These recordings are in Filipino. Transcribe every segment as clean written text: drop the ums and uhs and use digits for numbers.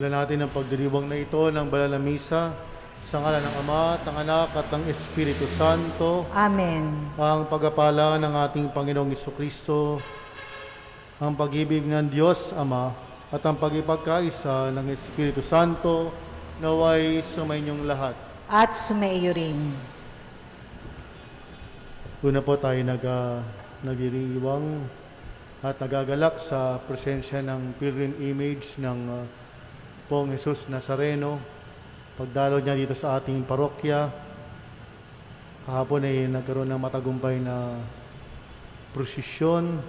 Natin ang pagdiriwang na ito ng banal na misa sa ngalan ng Ama, at ng Anak, at ng Espiritu Santo. Amen. Ang pagpapala ng ating Panginoong Jesucristo, ang pag-ibig ng Diyos Ama, at ang pag-ipagkaisa ng Espiritu Santo naway sumainyong lahat. At sumaiyo rin. Una po tayo nagdiriwang at nagagalak sa presensya ng pilgrim image ng Poong Jesus Nazareno. Pagdalo niya dito sa ating parokya, kahapon ay nagkaroon ng matagumpay na prosesyon.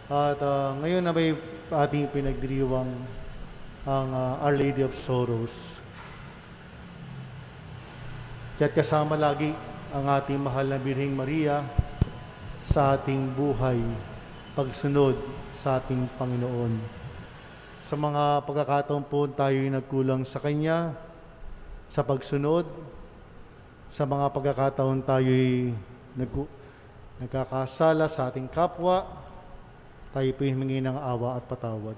At ngayon na may ating pinagdiriwang ang Our Lady of Sorrows. Kaya't kasama lagi ang ating mahal na Birheng Maria sa ating buhay, pagsunod sa ating Panginoon. Sa mga pagkakataon po tayo'y nagkulang sa Kanya, sa pagsunod, sa mga pagkakataon tayo'y nagkakasala sa ating kapwa, tayo po'y humingi ng awa at patawad.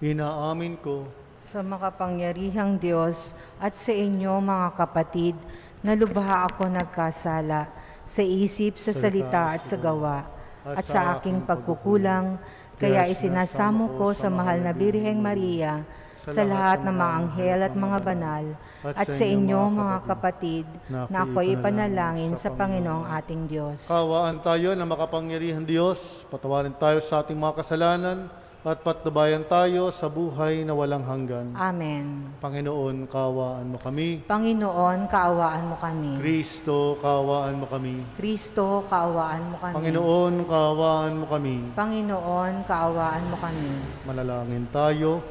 Inaamin ko Sa makapangyarihang Diyos at sa inyo mga kapatid, na lubha ako nagkasala sa isip, sa salita at sa gawa, at sa aking pagkukulang, kaya isinasamo ko sa mahal na Birheng Maria, sa lahat ng mga anghel at mga banal, at sa inyo mga kapatid, na ako'y ipanalangin sa Panginoong ating Diyos. Kawaan tayo na makapangyarihan Diyos, patawarin tayo sa ating mga kasalanan, at patnubayan tayo sa buhay na walang hanggan. Amen. Panginoon, kaawaan mo kami. Panginoon, kaawaan mo kami. Kristo, kaawaan mo kami. Kristo, kaawaan mo kami. Panginoon, kaawaan mo kami. Panginoon, kaawaan mo kami. Manalangin tayo.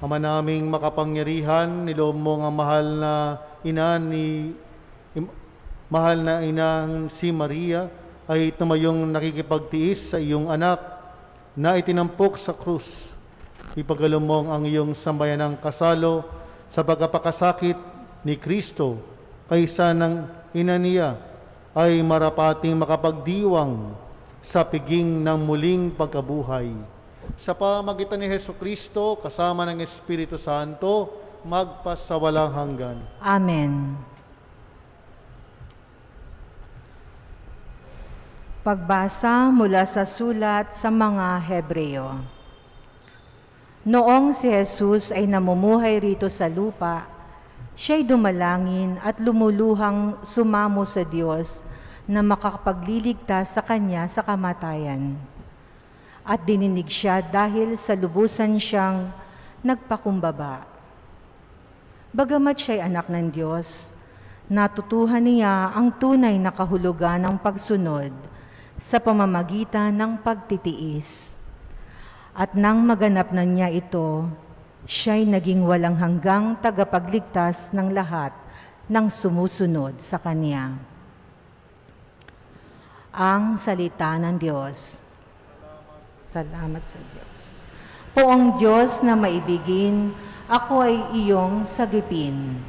Ama naming makapangyarihan, niloob mo ang mahal na inang si Maria ay tumayong nakikipagtiis sa iyong anak na itinampok sa krus. Ipagkaloob ang iyong sambayanang kasalo sa pagkapakasakit ni Kristo, kaysa ng ina niya ay marapating makapagdiwang sa piging ng muling pagkabuhay. Sa pamagitan ni Jesucristo, kasama ng Espiritu Santo, magpasawalang hanggan. Amen. Pagbasa mula sa sulat sa mga Hebreo. Noong si Jesus ay namumuhay rito sa lupa, siya'y dumalangin at lumuluhang sumamo sa Diyos na makapagliligtas sa kanya sa kamatayan. At dininig siya dahil sa lubusan siyang nagpakumbaba. Bagamat siya'y anak ng Diyos, natutuhan niya ang tunay na kahulugan ng pagsunod sa pamamagitan ng pagtitiis. At nang maganap na niya ito, siya'y naging walang hanggang tagapagligtas ng lahat ng sumusunod sa Kanya. Ang salita ng Diyos. Salamat sa Diyos. Poong Diyos na maibigin, ako ay iyong sagipin.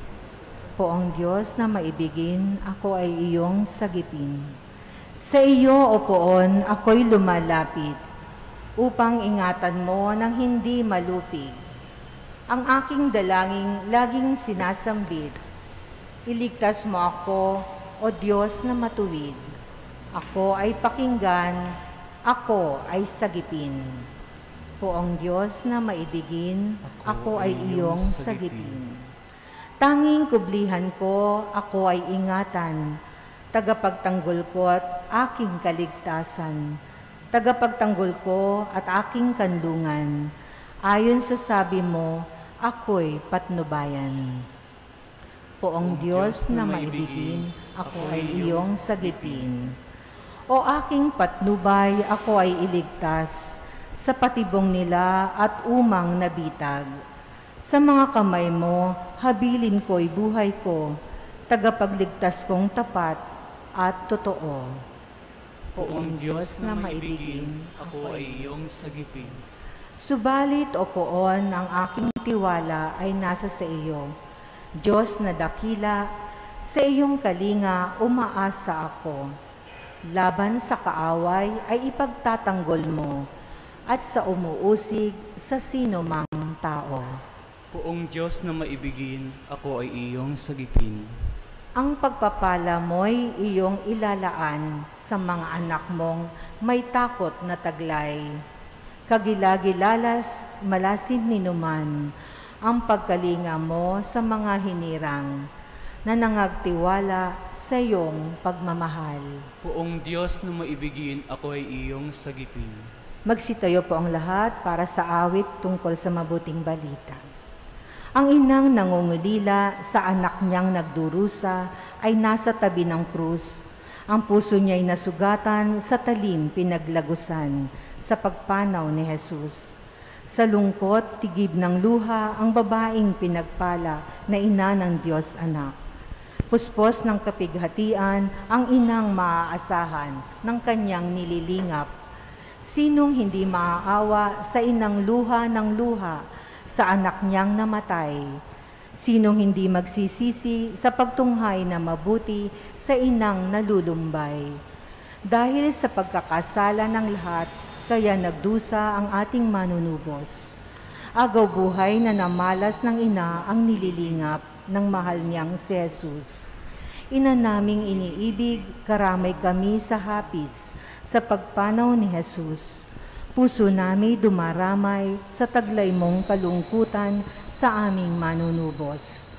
Poong Diyos na maibigin, ako ay iyong sagipin. Sa iyo, O Poon, ako'y lumalapit, upang ingatan mo nang hindi malupig. Ang aking dalangin laging sinasambit. Iligtas mo ako, O Diyos na matuwid. Ako ay pakinggan, ako ay sagipin. Poong Diyos na maibigin, ako ay iyong sagipin. Tanging kublihan ko, ako ay ingatan, tagapagtanggol ko at aking kaligtasan, tagapagtanggol ko at aking kanlungan. Ayon sa sabi mo, ako'y patnubayan. Poong Diyos na maibigin, ako ay iyong sagipin. O aking patnubay, ako ay iligtas sa patibong nila at umang nabitag. Sa mga kamay mo, habilin ko'y buhay ko, tagapagligtas kong tapat at totoo. Poong Diyos na maibigin, ako ay iyong sagipin. Subalit, O Poon, ang aking tiwala ay nasa sa iyo. Diyos na dakila, sa iyong kalinga umaasa ako. Laban sa kaaway ay ipagtatanggol mo. at sa umuusig sa sino mang tao. Poong Diyos na maibigin, ako ay iyong sagipin. Ang pagpapala mo'y iyong ilalaan sa mga anak mong may takot na taglay. Kagilagilalas, malasin ninuman, ang pagkalinga mo sa mga hinirang, na nangagtiwala sa iyong pagmamahal. Poong Diyos na maibigin, ako ay iyong sagipin. Magsitayo po ang lahat para sa awit tungkol sa mabuting balita. Ang inang nangungulila sa anak niyang nagdurusa ay nasa tabi ng krus. Ang puso niya'y nasugatan sa talim pinaglagusan sa pagpanaw ni Jesus. Sa lungkot, tigib ng luha ang babaeng pinagpala na ina ng Diyos anak. Puspos ng kapighatian ang inang maaasahan ng kanyang nililingap. Sinong hindi maaawa sa inang luha ng luha sa anak niyang namatay? Sinong hindi magsisisi sa pagtunghay na mabuti sa inang nalulumbay? Dahil sa pagkakasala ng lahat, kaya nagdusa ang ating manunubos. Agaw buhay na namalas ng ina ang nililingap ng mahal niyang si Jesus. Ina naming iniibig, karamay kami sa hapis sa pagpanaw ni Jesus. Puso namin dumaramay sa taglay mong kalungkutan sa aming manunubos.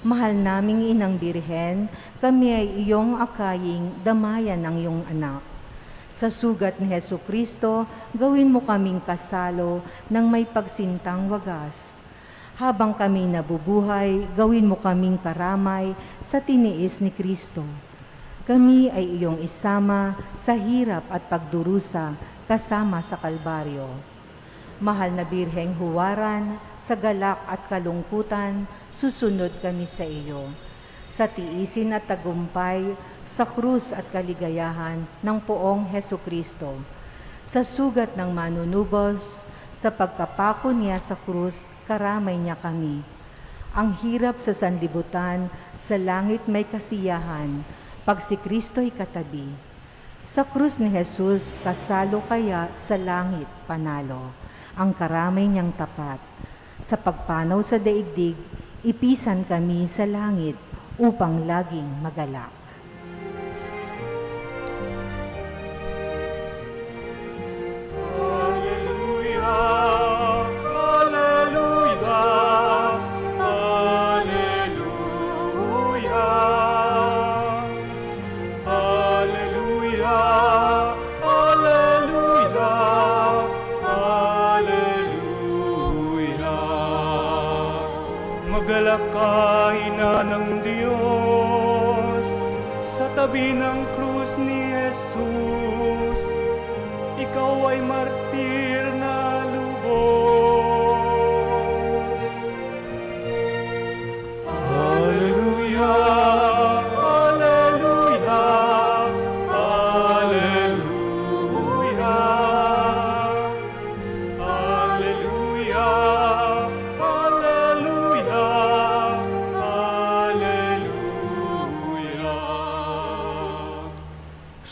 Mahal naming inang birhen, kami ay iyong akaying damayan ng iyong anak. Sa sugat ni Hesukristo, gawin mo kaming kasalo ng may pagsintang wagas. Habang kami nabubuhay, gawin mo kaming karamay sa tiniis ni Kristo. Kami ay iyong isama sa hirap at pagdurusa kasama sa Kalbaryo. Mahal na Birheng Huwaran, sa galak at kalungkutan, susunod kami sa iyo. Sa tiisin at tagumpay, sa krus at kaligayahan ng poong Hesukristo. Sa sugat ng manunubos, sa pagkapako niya sa krus, karamay niya kami. Ang hirap sa sanlibutan, sa langit may kasiyahan, pag si Kristo'y katabi. Sa krus ni Jesus, kasalo kaya sa langit panalo, ang karamay niyang tapat. Sa pagpanaw sa daigdig, ipisan kami sa langit upang laging magalak. Magalak ka, Ina ng Diyos, sa tabi ng krus ni Jesus, ikaw ay martir na lubos. Hallelujah! Hallelujah! Hallelujah! Hallelujah!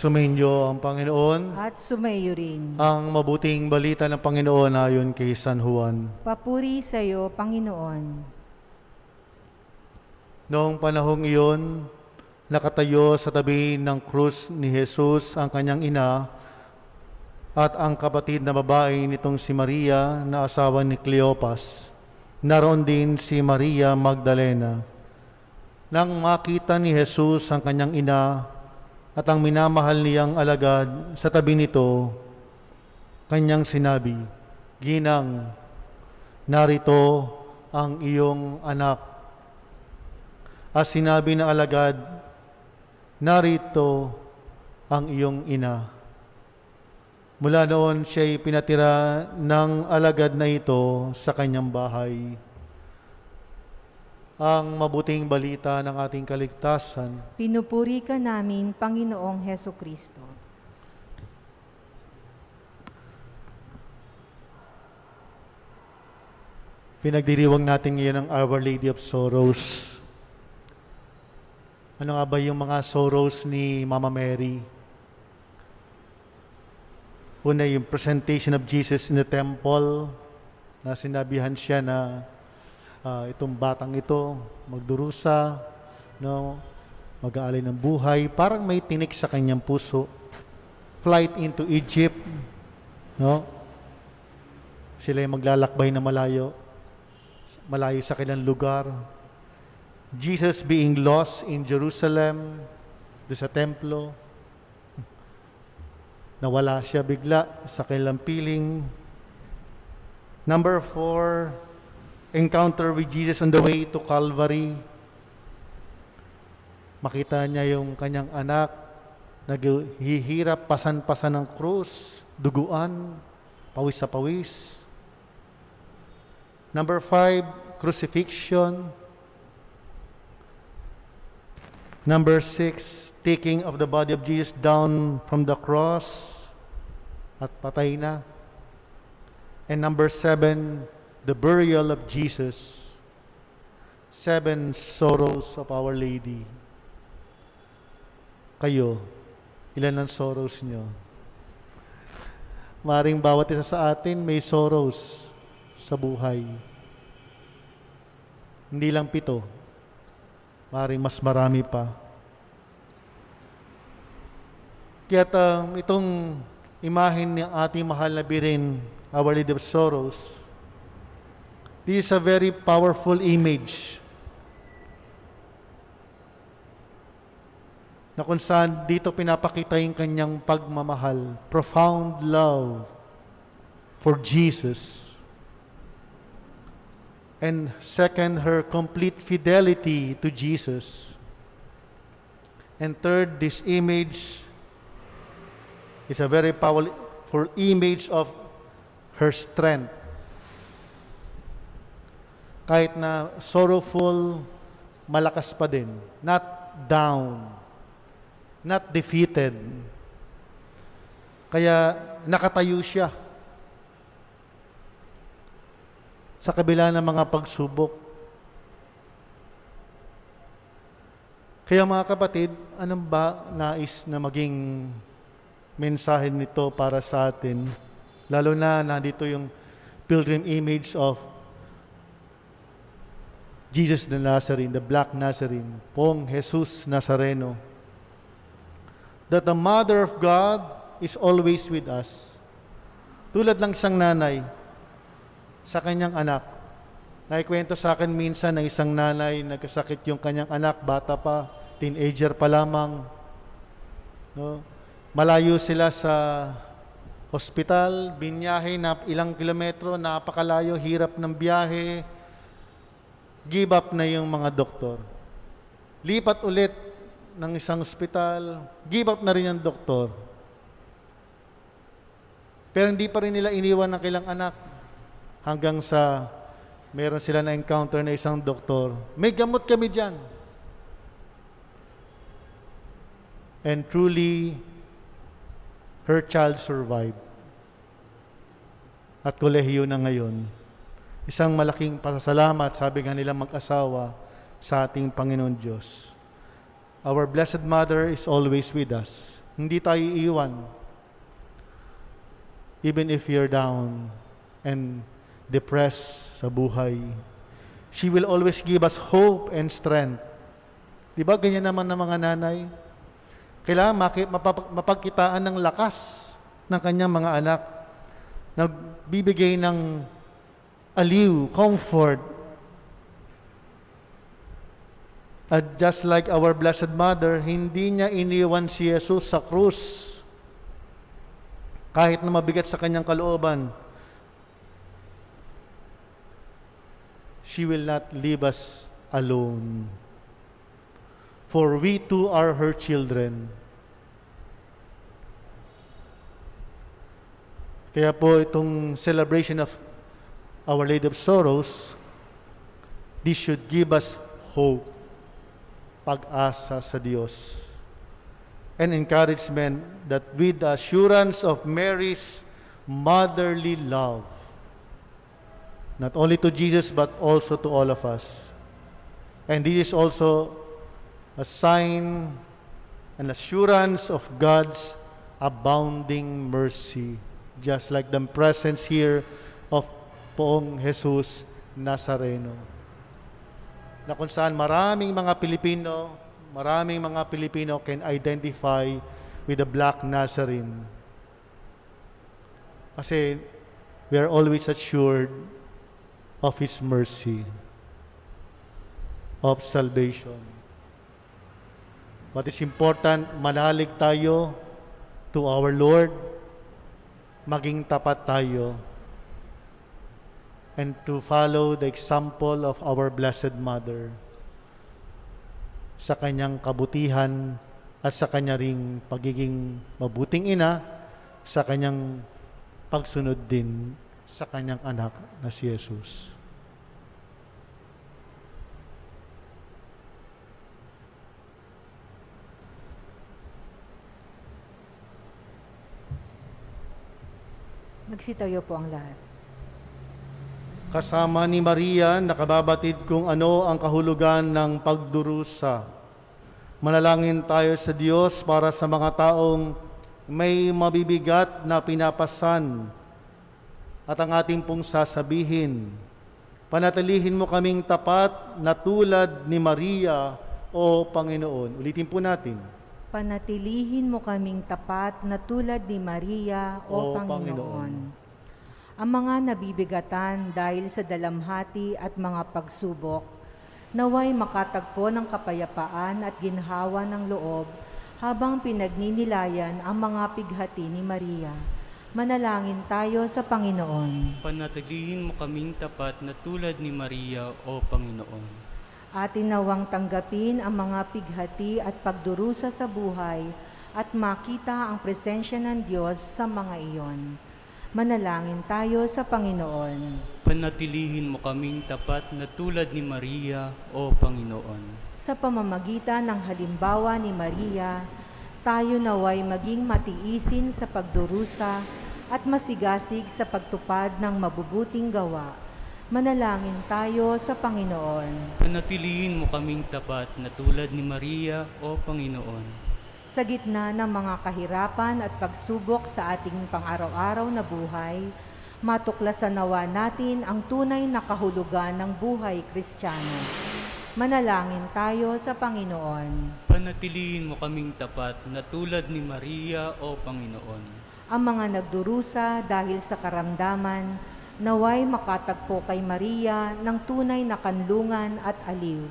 Sumainyo ang Panginoon. At sumayo rin. Ang mabuting balita ng Panginoon ayon kay San Juan. Papuri sa iyo, Panginoon. Noong panahong iyon, nakatayo sa tabi ng krus ni Jesus ang kanyang ina at ang kapatid na babae nitong si Maria na asawa ni Cleopas. Naroon din si Maria Magdalena. Nang makita ni Jesus ang kanyang ina at ang minamahal niyang alagad sa tabi nito, kanyang sinabi, "Ginang, narito ang iyong anak." At sinabi ng alagad, "Narito ang iyong ina." Mula noon siya'y pinatira ng alagad na ito sa kanyang bahay. Ang mabuting balita ng ating kaligtasan. Pinupuri ka namin, Panginoong Hesukristo. Pinagdiriwang natin ngayon ang Our Lady of Sorrows. Ano nga ba yung mga sorrows ni Mama Mary? Una yung presentation of Jesus in the temple, na sinabihan siya na itong batang ito magdurusa, no, mag-aalay ng buhay, parang may tinik sa kanyang puso. Flight into Egypt, no? Sila yung maglalakbay na malayo sa kanilang lugar. Jesus being lost in Jerusalem, doon sa templo. Nawala siya bigla sa kanilang piling. Number 4, encounter with Jesus on the way to Calvary. Makita niya yung kanyang anak, naghihirap, pasan-pasan ng krus, duguan, pawis sa pawis. Number 5, crucifixion. Number 6, taking of the body of Jesus down from the cross at patay na. And number 7, the burial of Jesus. 7 sorrows of Our Lady. Kayo, ilan ang sorrows nyo? Maring bawat isa sa atin may sorrows sa buhay. Hindi lang 7. Maring mas marami pa. Kaya't itong imahen ng ating mahal na Birhen, Our Lady of Sorrows, this is a very powerful image na kung saan dito pinapakita yung kanyang pagmamahal, profound love for Jesus. And second, her complete fidelity to Jesus. And third, this image is a very powerful image of her strength. Kahit na sorrowful, malakas pa din. Not down. Not defeated. Kaya nakatayo siya sa kabila ng mga pagsubok. Kaya mga kapatid, anong ba nais na maging mensahe nito para sa atin? Lalo na nandito yung pilgrim image of Jesus the Nazarene, the Black Nazarene, Pong Jesus Nazareno. That the Mother of God is always with us. Tulad lang isang nanay sa kanyang anak. Naikwento sa akin minsan na isang nanay, nagkasakit yung kanyang anak, bata pa, teenager pa lamang. No? Malayo sila sa hospital, binyahe na ilang kilometro, napakalayo, hirap ng biyahe. Give up na yung mga doktor. Lipat ulit ng isang ospital, give up na rin ang doktor. Pero hindi pa rin nila iniwan ng kailang anak hanggang sa meron sila na encounter na isang doktor. May gamot kami dyan. And truly, her child survived. At kolehiyo na ngayon. Isang malaking pasasalamat, sabi nga nila mag-asawa, sa ating Panginoon Diyos. Our Blessed Mother is always with us. Hindi tayo iiwan. Even if you're down and depressed sa buhay, she will always give us hope and strength. Diba ganyan naman ng mga nanay? Kailangan mapagkitaan ng lakas ng kanyang mga anak. Nagbibigay ng aliw, comfort. At just like our Blessed Mother, hindi niya iniwan si Jesus sa krus. Kahit na mabigat sa kanyang kalooban, she will not leave us alone. For we too are her children. Kaya po itong celebration of Our Lady of Sorrows, this should give us hope, pag-asa sa Diyos, and encouragement that with the assurance of Mary's motherly love, not only to Jesus but also to all of us. And this is also a sign and assurance of God's abounding mercy just like the presence here of Poong Jesus Nazareno. Na kung saan maraming mga Pilipino can identify with the Black Nazarene. Kasi we are always assured of His mercy, of salvation. What is important, manalig tayo to our Lord, maging tapat tayo, and to follow the example of our Blessed Mother sa kanyang kabutihan at sa kanya ring pagiging mabuting ina, sa kanyang pagsunod din sa kanyang anak na si Jesus. Magsitayo po ang lahat. Kasama ni Maria, nakababatid kung ano ang kahulugan ng pagdurusa. Manalangin tayo sa Diyos para sa mga taong may mabibigat na pinapasan at ang ating pong sasabihin. Panatilihin mo kaming tapat na tulad ni Maria, O Panginoon. Ulitin po natin. Panatilihin mo kaming tapat na tulad ni Maria, O Panginoon. Ang mga nabibigatan dahil sa dalamhati at mga pagsubok, naway makatagpo ng kapayapaan at ginhawa ng loob habang pinagninilayan ang mga pighati ni Maria. Manalangin tayo sa Panginoon. Panatilihin mo kaming tapat na tulad ni Maria, O Panginoon. Atin nawang tanggapin ang mga pighati at pagdurusa sa buhay at makita ang presensya ng Diyos sa mga iyon. Manalangin tayo sa Panginoon. Panatilihin mo kaming tapat na tulad ni Maria, O Panginoon. Sa pamamagitan ng halimbawa ni Maria, tayo naway maging matiisin sa pagdurusa at masigasig sa pagtupad ng mabubuting gawa. Manalangin tayo sa Panginoon. Panatilihin mo kaming tapat na tulad ni Maria, O Panginoon. Sa gitna ng mga kahirapan at pagsubok sa ating pang-araw-araw na buhay, matuklasan nawa natin ang tunay na kahulugan ng buhay Kristiyano. Manalangin tayo sa Panginoon. Panatilihin mo kaming tapat na tulad ni Maria, O Panginoon. Ang mga nagdurusa dahil sa karamdaman, naway makatagpo kay Maria ng tunay na kanlungan at aliw.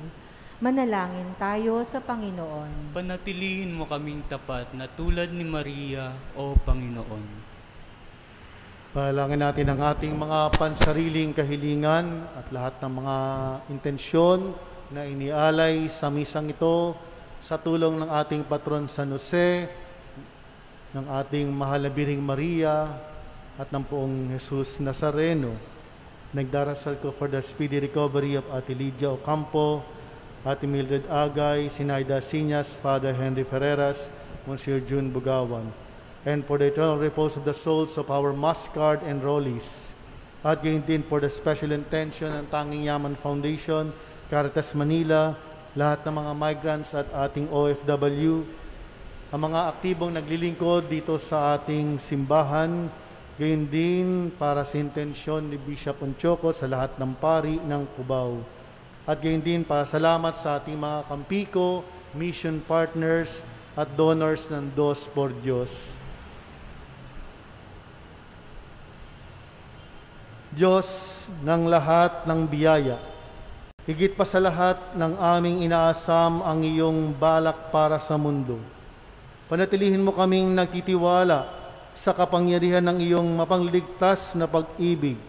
Manalangin tayo sa Panginoon. Panatilihin mo kaming tapat na tulad ni Maria, O Panginoon. Palangin natin ang ating mga pansariling kahilingan at lahat ng mga intensyon na inialay sa misang ito sa tulong ng ating patron San Jose, ng ating mahal na Birheng Maria at ng Poong Jesus Nazareno. Nagdarasal ko for the speedy recovery of Ate Lydia Ocampo, Ate Mildred Agay, Sinaida Sinas, Father Henry Ferreras, Monsieur June Bugawan, and for the eternal repose of the souls of our Mascard and Rollies. At gain din for the special intention ng Tanging Yaman Foundation, Caritas Manila, lahat ng mga migrants at ating OFW, ang mga aktibong naglilingkod dito sa ating simbahan, gayon din para sa intensyon ni Bishop Onchoco sa lahat ng pari ng Cubao. At gayon din para salamat sa ating mga kampiko, mission partners, at donors ng Dos por Dios. Diyos ng lahat ng biyaya, higit pa sa lahat ng aming inaasam ang iyong balak para sa mundo. Panatilihin mo kaming nagtitiwala sa kapangyarihan ng iyong mapangligtas na pag-ibig.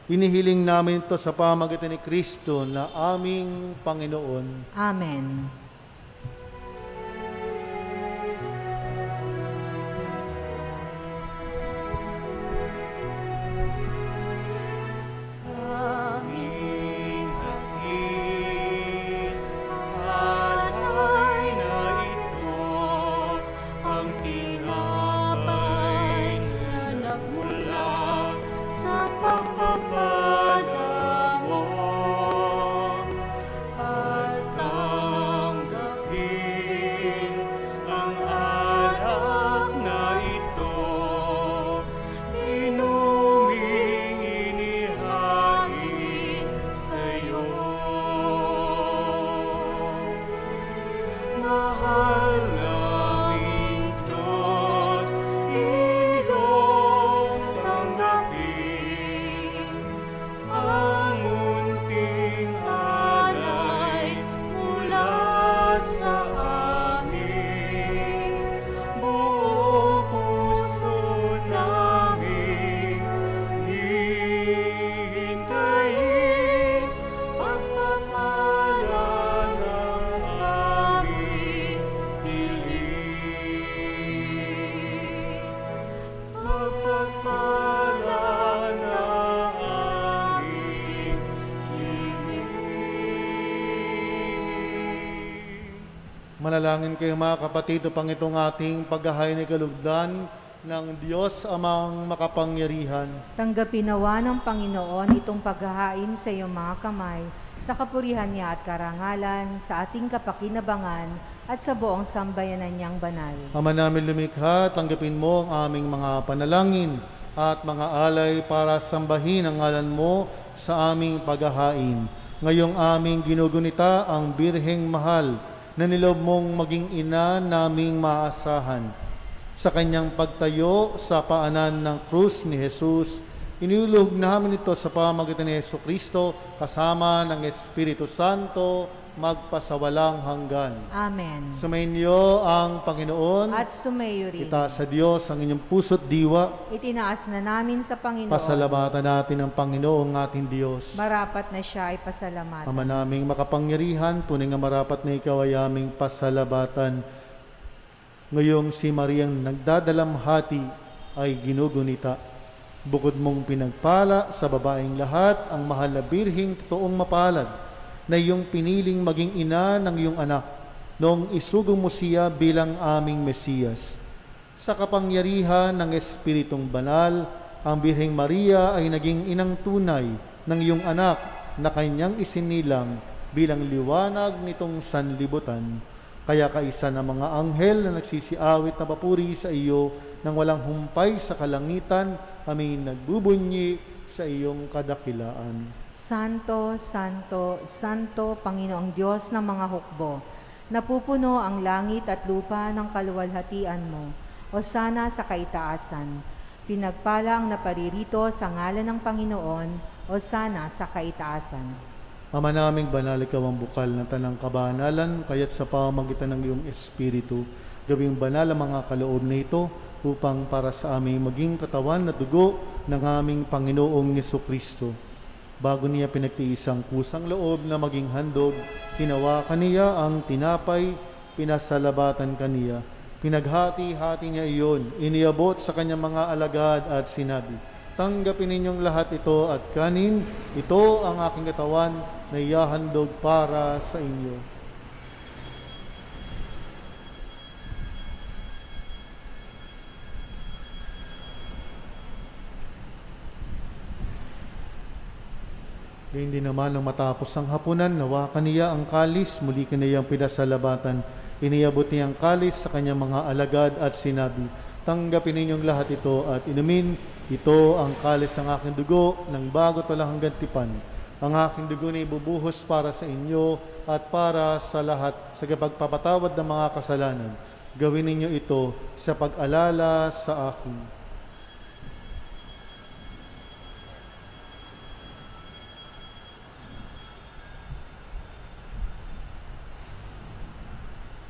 Inihiling namin ito sa pamamagitan ni Kristo na aming Panginoon. Amen. Aming hatid, alay na ito, ang tinapay na nagmula sa pagpapala mo, at ang Manalangin kayo mga kapatid upang itong ating paghahain ay kalugdan ng Diyos amang makapangyarihan. Tanggapin nawa ng Panginoon itong paghahain sa iyong mga kamay, sa kapurihan niya at karangalan, sa ating kapakinabangan, at sa buong sambayanan niyang banal. Ama namin lumikha, tanggapin mo ang aming mga panalangin at mga alay para sambahin ang ngalan mo sa aming paghahain. Ngayong aming ginugunita ang Birheng Mahal na nilob mong maging ina naming maasahan. Sa kanyang pagtayo sa paanan ng krus ni Jesus, inilug namin ito sa pamamagitan ni Jesucristo kasama ng Espiritu Santo magpasawalang hanggan. Amen. Sumainyo ang Panginoon. At sumayo rin. Itaas sa Diyos ang inyong puso't diwa. Itinaas na namin sa Panginoon. Pasalamatan natin ang Panginoong ating Diyos. Marapat na siya ay pasalamatan. Ama naming makapangyarihan, tunay nga marapat na ikaw ay aming pasalamatan. Ngayong si Mariang nagdadalamhati ay ginugunita. Bukod mong pinagpala sa babaeng lahat, ang mahal na birhing totoong mapalad, na iyong piniling maging ina ng iyong anak, noong isugo mo siya bilang aming Mesiyas. Sa kapangyarihan ng Espiritong Banal, ang Birheng Maria ay naging inang tunay ng iyong anak na kanyang isinilang bilang liwanag nitong sanlibutan. Kaya kaisa ng mga anghel na nagsisiawit na papuri sa iyo nang walang humpay sa kalangitan, kami nagbubunyi sa iyong kadakilaan. Santo, Santo, Santo, Panginoong Diyos ng mga hukbo, napupuno ang langit at lupa ng kaluwalhatian mo, o sana sa kaitaasan. Pinagpala ang naparirito sa ngalan ng Panginoon, o sana sa kaitaasan. Ama naming banal, ikaw ang bukal ng tanang kabanalan, kaya't sa pamamagitan ng iyong Espiritu, gawing banal ang mga kaloob na ito, upang para sa aming maging katawan na dugo ng aming Panginoong Jesucristo. Bago niya pinagtiisang kusang loob na maging handog, hinawakan niya ang tinapay, pinasalabatan kaniya. Pinaghati-hati niya iyon, iniabot sa kanyang mga alagad at sinabi, tanggapin ninyong lahat ito at kanin, ito ang aking katawan na iyahandog para sa inyo. Gayun din naman nang matapos ang hapunan, nawakan niya ang kalis, muli kaniyang pinasalabatan. Iniabot niya ang kalis sa kanyang mga alagad at sinabi, tanggapin ninyong lahat ito at inumin, ito ang kalis ng aking dugo ng bago't walang hanggang tipan. Ang aking dugo na ibubuhos para sa inyo at para sa lahat sa pagpapatawad ng mga kasalanan. Gawin ninyo ito sa pag-alala sa akin.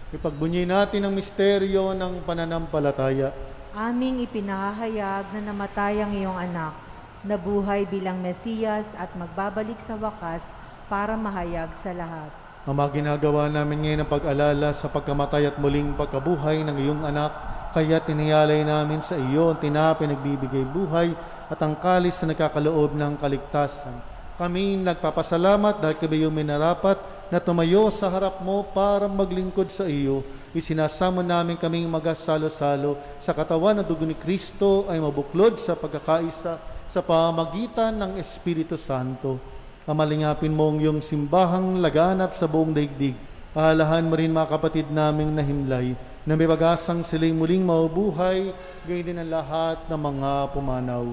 Ipagbunyi natin ang misteryo ng pananampalataya. Aming ipinahayag na namatay ang iyong anak, nabuhay bilang Mesiyas at magbabalik sa wakas para mahayag sa lahat. Ama, ginagawa namin ngayon ang pag-alala sa pagkamatay at muling pagkabuhay ng iyong anak, kaya tiniyalay namin sa iyo ang tinapay nagbibigay buhay at ang kalis na nagkakaloob ng kaligtasan. Kami nagpapasalamat dahil kami yung minarapat na tumayo sa harap mo para maglingkod sa iyo. Isinasamo namin kaming magasalo-salo sa katawan ng dugo ni Kristo ay mabuklod sa pagkakaisa sa pamagitan ng Espiritu Santo. Amalingapin mo ang iyong simbahang laganap sa buong daigdig. Paalahan mo rin mga kapatid naming nahimlay na may pagasang sila'y muling mabubuhay, gayon din ang lahat ng mga pumanaw.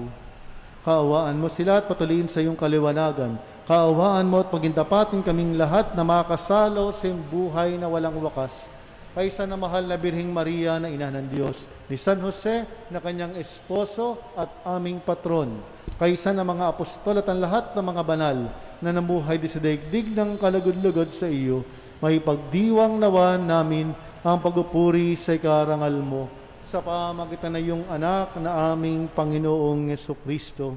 Kaawaan mo sila at patuloyin sa iyong kaliwanagan. Kaawaan mo at pagintapatin kaming lahat na makasalo sa buhay na walang wakas. Kaysa na mahal na Birheng Maria na ina ng Diyos, ni San Jose na kanyang esposo at aming patron. Kaysa na mga apostol at ang lahat ng mga banal na namuhay di sa daigdig ng kalugod-lugod sa iyo, may pagdiwang nawa namin ang pagupuri sa ikarangal mo sa pamagitan na iyong anak na aming Panginoong Jesucristo.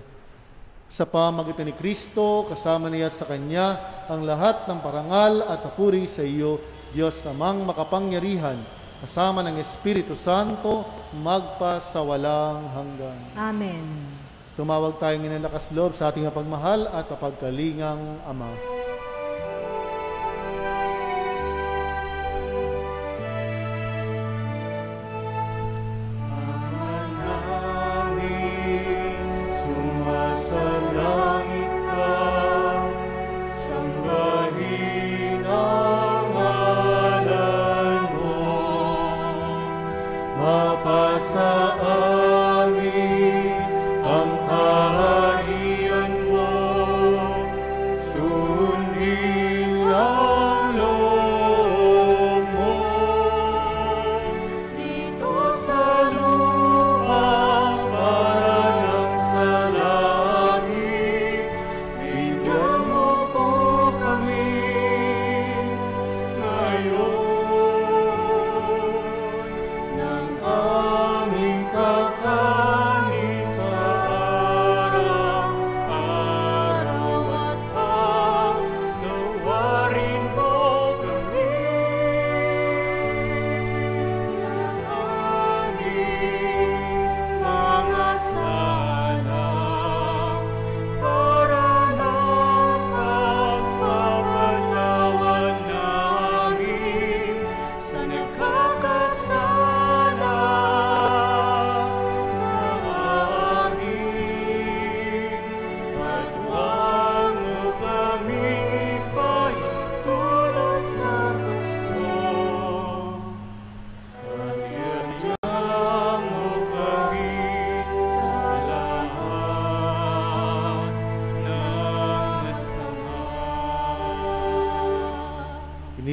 Sa pamagitan ni Kristo, kasama niya at sa Kanya, ang lahat ng parangal at papuri sa iyo, Diyos amang makapangyarihan, kasama ng Espiritu Santo, magpasawalang hanggan. Amen. Tumawag tayo ng lakas loob sa ating mapagmahal at mapagkalingang Ama.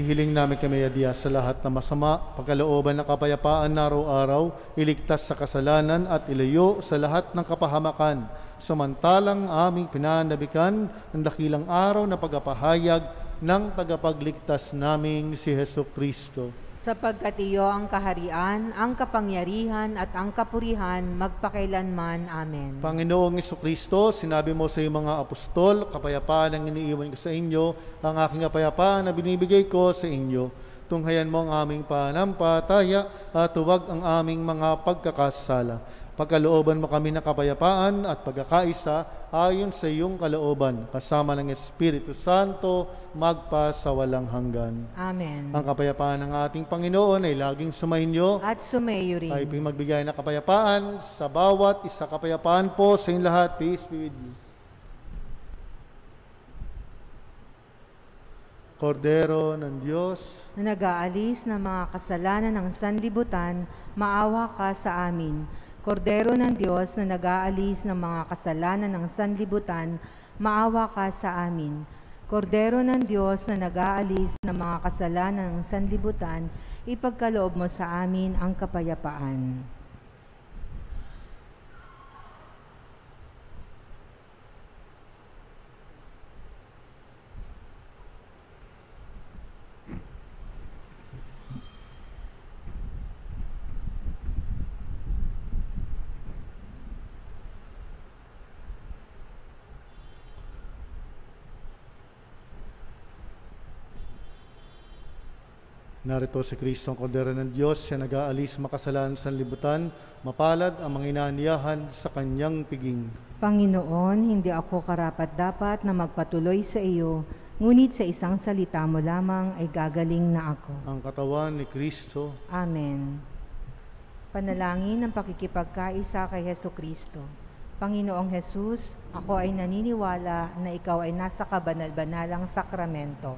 Hinihiling namin kami adya sa lahat na masama, pagkalooban ng kapayapaan na araw-araw, iligtas sa kasalanan at ilayo sa lahat ng kapahamakan. Samantalang aming pinanabikan ang dakilang araw na pagpapahayag ng tagapagligtas naming si Hesus Kristo. Sapagkat iyo ang kaharian, ang kapangyarihan at ang kapurihan magpakailanman. Amen. Panginoong Jesucristo, sinabi mo sa iyong mga apostol, kapayapaan ang iniiwan ko sa inyo, ang aking kapayapaan na binibigay ko sa inyo. Tunghayan mo ang aming panampalataya at huwag ang aming mga pagkakasala. Pagkalooban mo kami ng kapayapaan at pagkakaisa ayon sa iyong kalooban, kasama ng Espiritu Santo, magpa sa walang hanggan. Amen. Ang kapayapaan ng ating Panginoon ay laging sumainyo. At sumayo rin. Tayo magbigay ng kapayapaan sa bawat isa. Kapayapaan po sa inyong lahat. Peace be with you. Kordero ng Diyos, Na nag-aalis ng mga kasalanan ng sanlibutan, maawa ka sa amin. Kordero ng Diyos na nag-aalis ng mga kasalanan ng sanlibutan, maawa ka sa amin. Kordero ng Diyos na nag-aalis ng mga kasalanan ng sanlibutan, ipagkaloob mo sa amin ang kapayapaan. narito si Kristo ang Kordero ng Diyos, siya nag-aalis makasalanan sa libutan, mapalad ang mga inaaniyahan sa kanyang piging. Panginoon, hindi ako karapat-dapat na magpatuloy sa iyo, ngunit sa isang salita mo lamang ay gagaling na ako. Ang katawan ni Kristo. Amen. Panalangin ng pakikipagkaisa kay Hesus Kristo. Panginoong Hesus, ako ay naniniwala na ikaw ay nasa kabanal-banalang sakramento.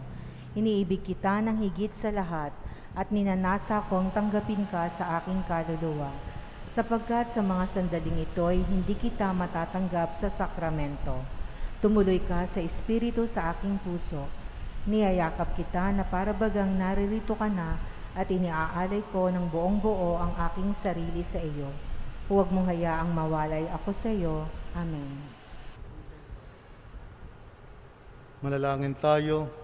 Iniibig kita ng higit sa lahat at ninanasa kong tanggapin ka sa aking kaluluwa. Sapagkat sa mga sandaling ito'y hindi kita matatanggap sa sakramento. Tumuloy ka sa Espiritu sa aking puso. Niyayakap kita na para bagang naririto ka na at iniaalay ko ng buong buo ang aking sarili sa iyo. Huwag mong hayaang mawalay ako sa iyo. Amen. Manalangin tayo.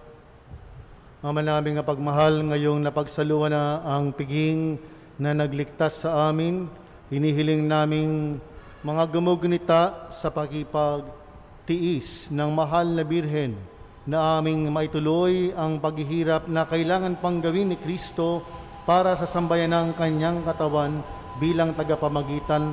Ama naming pagmahal, ngayong napagsaluhan na ang piging na nagligtas sa amin, hinihiling naming mga gumugunita sa pagkipagtiis ng mahal na Birhen na aming maituloy ang paghihirap na kailangan pang gawin ni Kristo para sa sambayan ng kanyang katawan bilang tagapamagitan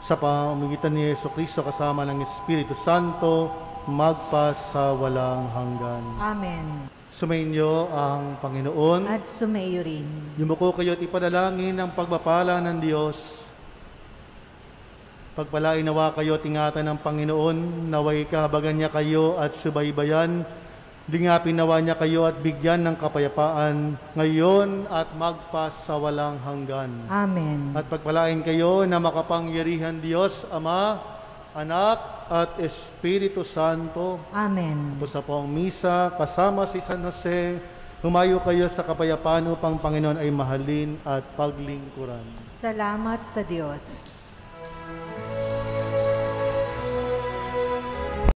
sa pamamagitan ni Jesucristo kasama ng Espiritu Santo magpa sa walang hanggan. Amen. Sumainyo ang Panginoon. At sumayo rin. Yumuko kayo at ipanalangin ang pagpapala ng Diyos. Pagpalain nawa kayo at ingatan ng Panginoon, naway kahabagan niya kayo at subaybayan. Lingapin nawa niya kayo at bigyan ng kapayapaan ngayon at magpas sa walang hanggan. Amen. At pagpalain kayo na makapangyarihan Diyos, Ama, Anak, at Espiritu Santo. Amen. Tapos na po ang misa, kasama si San Jose, humayo kayo sa kapayapaan upang Panginoon ay mahalin at paglingkuran. Salamat sa Diyos.